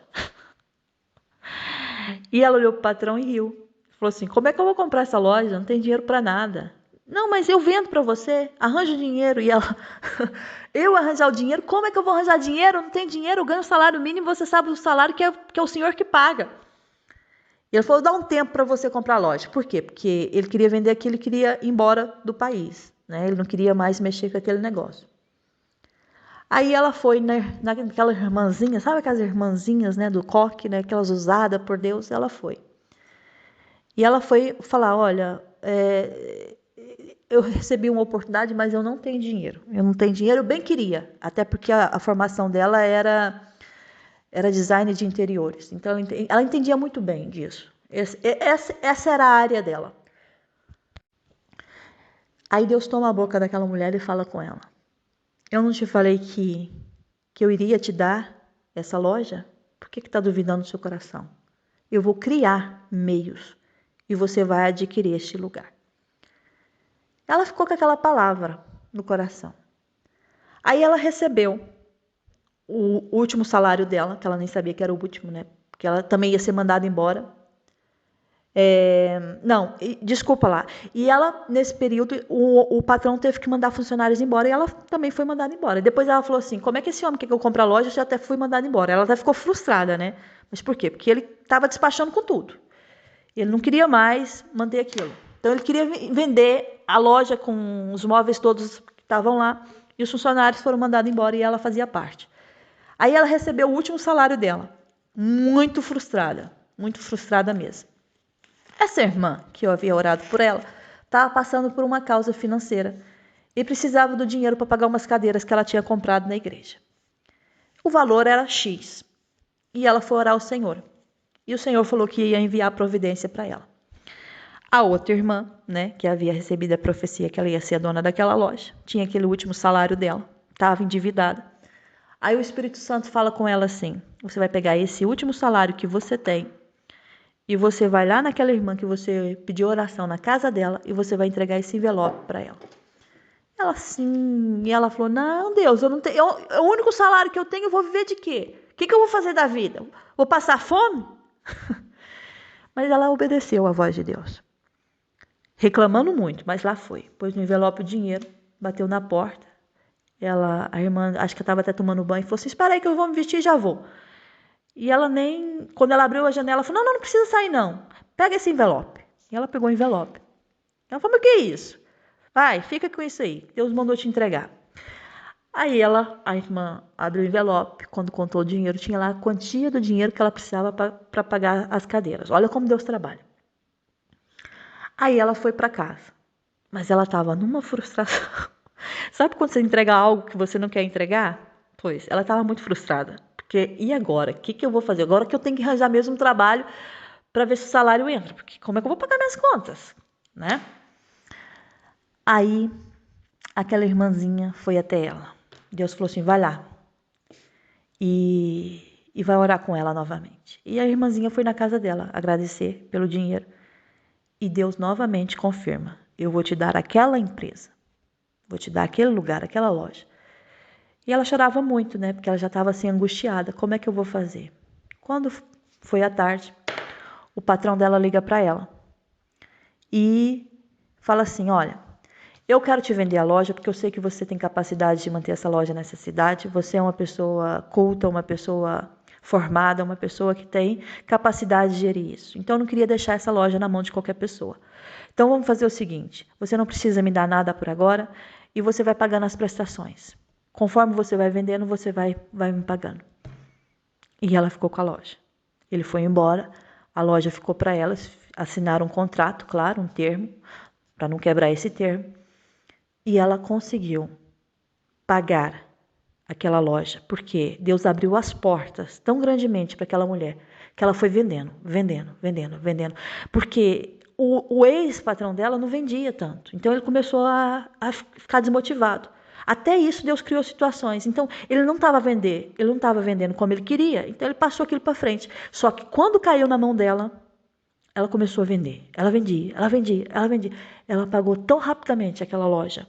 E ela olhou para o patrão e riu. Falou assim, como é que eu vou comprar essa loja? Não tem dinheiro para nada. Não, mas eu vendo para você, arranjo dinheiro. E ela, eu arranjar o dinheiro? Como é que eu vou arranjar dinheiro? Não tem dinheiro, eu ganho salário mínimo, você sabe o salário que é o senhor que paga. E ele falou, dá um tempo para você comprar a loja. Por quê? Porque ele queria vender aquilo, ele queria ir embora do país. Né? Ele não queria mais mexer com aquele negócio. Aí ela foi, né, naquela irmãzinha, sabe aquelas irmãzinhas, né, do coque, né, aquelas usadas por Deus, ela foi. E ela foi falar, olha, eu recebi uma oportunidade, mas eu não tenho dinheiro. Eu não tenho dinheiro, eu bem queria, até porque a formação dela era design de interiores. Então ela entendia muito bem disso. Essa era a área dela. Aí Deus toma a boca daquela mulher e fala com ela. Eu não te falei que eu iria te dar essa loja? Por que está duvidando do seu coração? Eu vou criar meios e você vai adquirir este lugar. Ela ficou com aquela palavra no coração. Aí ela recebeu o último salário dela, que ela nem sabia que era o último, né? Porque ela também ia ser mandada embora. Não, desculpa lá. E ela, nesse período, o patrão teve que mandar funcionários embora e ela também foi mandada embora. Depois ela falou assim, como é que esse homem quer que eu compre a loja? Eu já até fui mandada embora. Ela até ficou frustrada, né? Mas por quê? Porque ele estava despachando com tudo. Ele não queria mais manter aquilo. Então ele queria vender a loja com os móveis todos que estavam lá e os funcionários foram mandados embora e ela fazia parte. Aí ela recebeu o último salário dela. Muito frustrada mesmo. Essa irmã, que eu havia orado por ela, estava passando por uma causa financeira e precisava do dinheiro para pagar umas cadeiras que ela tinha comprado na igreja. O valor era X. E ela foi orar ao Senhor. E o Senhor falou que ia enviar a providência para ela. A outra irmã, né, que havia recebido a profecia que ela ia ser a dona daquela loja, tinha aquele último salário dela, estava endividada. Aí o Espírito Santo fala com ela assim, você vai pegar esse último salário que você tem e você vai lá naquela irmã que você pediu oração na casa dela e você vai entregar esse envelope para ela. Ela sim, e ela falou, não Deus, eu não tenho, o único salário que eu tenho, eu vou viver de quê? O que eu vou fazer da vida? Vou passar fome? Mas ela obedeceu à voz de Deus. Reclamando muito, mas lá foi. Pôs no envelope o dinheiro, bateu na porta. A irmã, acho que estava até tomando banho, falou assim, espera aí que eu vou me vestir e já vou. E ela nem, quando ela abriu a janela, falou, não precisa sair não. Pega esse envelope. E ela pegou o envelope. Ela falou, mas o que é isso? Vai, fica com isso aí. Deus mandou te entregar. Aí a irmã abriu o envelope, quando contou o dinheiro, tinha lá a quantia do dinheiro que ela precisava para pagar as cadeiras. Olha como Deus trabalha. Aí ela foi para casa, mas ela estava numa frustração. Sabe quando você entrega algo que você não quer entregar? Pois, ela estava muito frustrada. Porque, e agora? O que eu vou fazer? Agora que eu tenho que arranjar mesmo um trabalho para ver se o salário entra. Porque como é que eu vou pagar minhas contas? Né? Aí, aquela irmãzinha foi até ela. Deus falou assim, vai lá. E vai orar com ela novamente. E a irmãzinha foi na casa dela agradecer pelo dinheiro. E Deus novamente confirma, eu vou te dar aquela empresa. Vou te dar aquele lugar, aquela loja. E ela chorava muito, né? Porque ela já estava assim angustiada. Como é que eu vou fazer? Quando foi à tarde, o patrão dela liga para ela. E Fala assim, olha, eu quero te vender a loja porque eu sei que você tem capacidade de manter essa loja nessa cidade. Você é uma pessoa culta, uma pessoa formada, uma pessoa que tem capacidade de gerir isso. Então eu não queria deixar essa loja na mão de qualquer pessoa. Então vamos fazer o seguinte, você não precisa me dar nada por agora e você vai pagando as prestações. Conforme você vai vendendo, você vai me pagando. E ela ficou com a loja. Ele foi embora, a loja ficou para elas, assinaram um contrato, claro, um termo, para não quebrar esse termo. E ela conseguiu pagar aquela loja, porque Deus abriu as portas tão grandemente para aquela mulher, que ela foi vendendo. Porque o ex-patrão dela não vendia tanto. Então ele começou a ficar desmotivado. Até isso Deus criou situações. Então ele não estava vendendo como ele queria. Então ele passou aquilo para frente. Só que quando caiu na mão dela, ela começou a vender. Ela vendia. Ela pagou tão rapidamente aquela loja.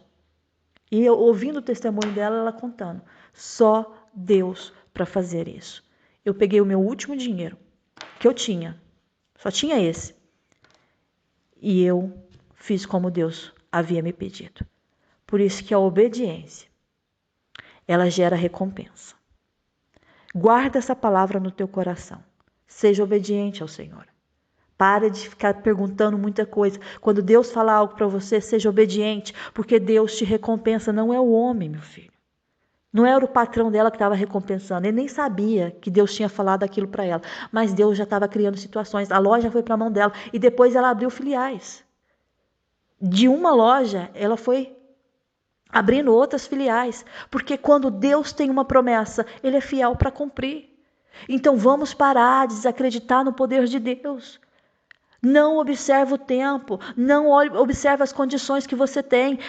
E eu, ouvindo o testemunho dela, ela contando. Só Deus para fazer isso. Eu peguei o meu último dinheiro que eu tinha. Só tinha esse. E eu fiz como Deus havia me pedido. Por isso que a obediência, ela gera recompensa. Guarda essa palavra no teu coração. Seja obediente ao Senhor. Pare de ficar perguntando muita coisa. Quando Deus fala algo para você, seja obediente, porque Deus te recompensa. Não é o homem, meu filho. Não era o patrão dela que estava recompensando. Ele nem sabia que Deus tinha falado aquilo para ela. Mas Deus já estava criando situações. A loja foi para a mão dela. E depois ela abriu filiais. De uma loja, ela foi abrindo outras filiais. Porque quando Deus tem uma promessa, Ele é fiel para cumprir. Então vamos parar de desacreditar no poder de Deus. Não observa o tempo, não observa as condições que você tem.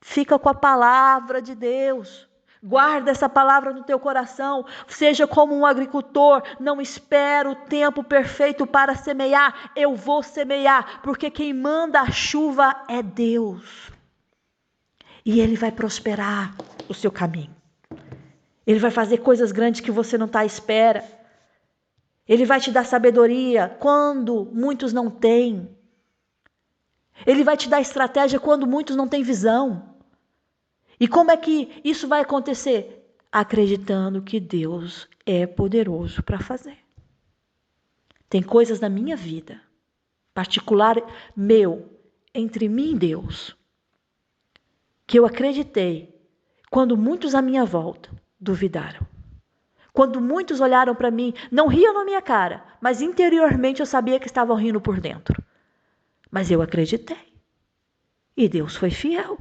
Fica com a palavra de Deus. Guarda essa palavra no teu coração. Seja como um agricultor. Não espera o tempo perfeito para semear. Eu vou semear, porque quem manda a chuva é Deus. E Ele vai prosperar o seu caminho. Ele vai fazer coisas grandes que você não está à espera. Ele vai te dar sabedoria quando muitos não têm. Ele vai te dar estratégia quando muitos não têm visão. E como é que isso vai acontecer? Acreditando que Deus é poderoso para fazer. Tem coisas na minha vida, particular meu, entre mim e Deus, que eu acreditei quando muitos à minha volta duvidaram. Quando muitos olharam para mim, não riam na minha cara, mas interiormente eu sabia que estavam rindo por dentro. Mas eu acreditei. E Deus foi fiel.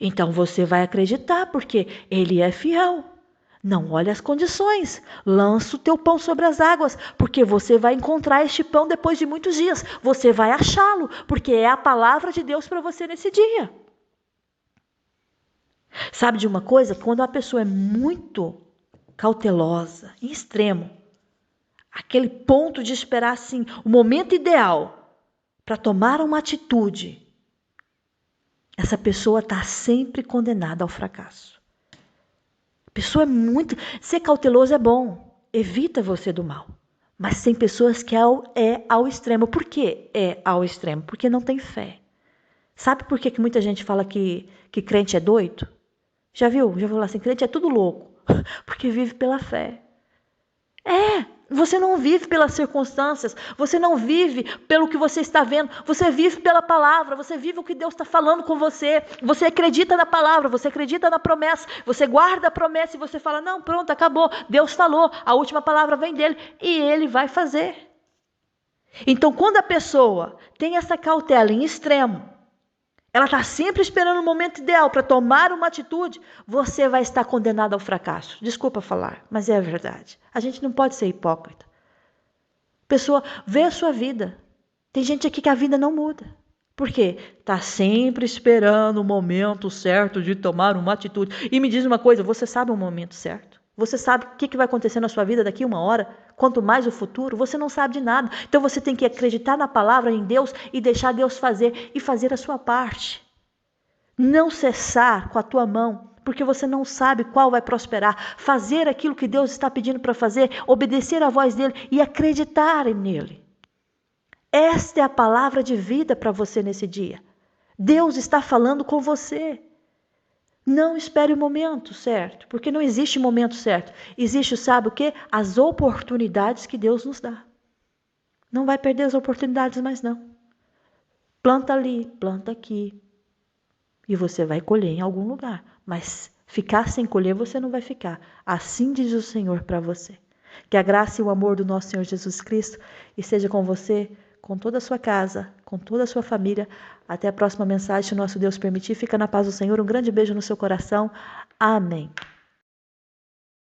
Então você vai acreditar, porque Ele é fiel. Não olhe as condições. Lança o teu pão sobre as águas, porque você vai encontrar este pão depois de muitos dias. Você vai achá-lo, porque é a palavra de Deus para você nesse dia. Sabe de uma coisa? Quando a pessoa é muito cautelosa, em extremo, aquele ponto de esperar assim, o momento ideal para tomar uma atitude, essa pessoa está sempre condenada ao fracasso. A pessoa é muito... Ser cauteloso é bom, evita você do mal. Mas tem pessoas que é ao extremo. Por que é ao extremo? Porque não tem fé. Sabe por que muita gente fala que crente é doido? Já viu? Já falou assim, crente é tudo louco. Porque vive pela fé. Você não vive pelas circunstâncias, você não vive pelo que você está vendo, você vive pela palavra, você vive o que Deus está falando com você, você acredita na palavra, você acredita na promessa, você guarda a promessa e você fala, não, pronto, acabou, Deus falou, a última palavra vem dele e Ele vai fazer. Então quando a pessoa tem essa cautela em extremo, ela está sempre esperando o momento ideal para tomar uma atitude, você vai estar condenado ao fracasso. Desculpa falar, mas é a verdade. A gente não pode ser hipócrita. Pessoa, vê a sua vida. Tem gente aqui que a vida não muda. Por quê? Está sempre esperando o momento certo de tomar uma atitude. E me diz uma coisa, você sabe o momento certo? Você sabe o que vai acontecer na sua vida daqui a 1 hora? Quanto mais o futuro, você não sabe de nada. Então você tem que acreditar na palavra, em Deus e deixar Deus fazer e fazer a sua parte. Não cessar com a tua mão, porque você não sabe qual vai prosperar. Fazer aquilo que Deus está pedindo para fazer, obedecer à voz dele e acreditar nele. Esta é a palavra de vida para você nesse dia. Deus está falando com você. Não espere o momento certo, porque não existe momento certo. Existe, sabe o quê? As oportunidades que Deus nos dá. Não vai perder as oportunidades mais não. Planta ali, planta aqui. E você vai colher em algum lugar. Mas ficar sem colher você não vai ficar. Assim diz o Senhor para você. Que a graça e o amor do nosso Senhor Jesus Cristo esteja com você, com toda a sua casa, com toda a sua família. Até a próxima mensagem, se o nosso Deus permitir. Fica na paz do Senhor. Um grande beijo no seu coração. Amém.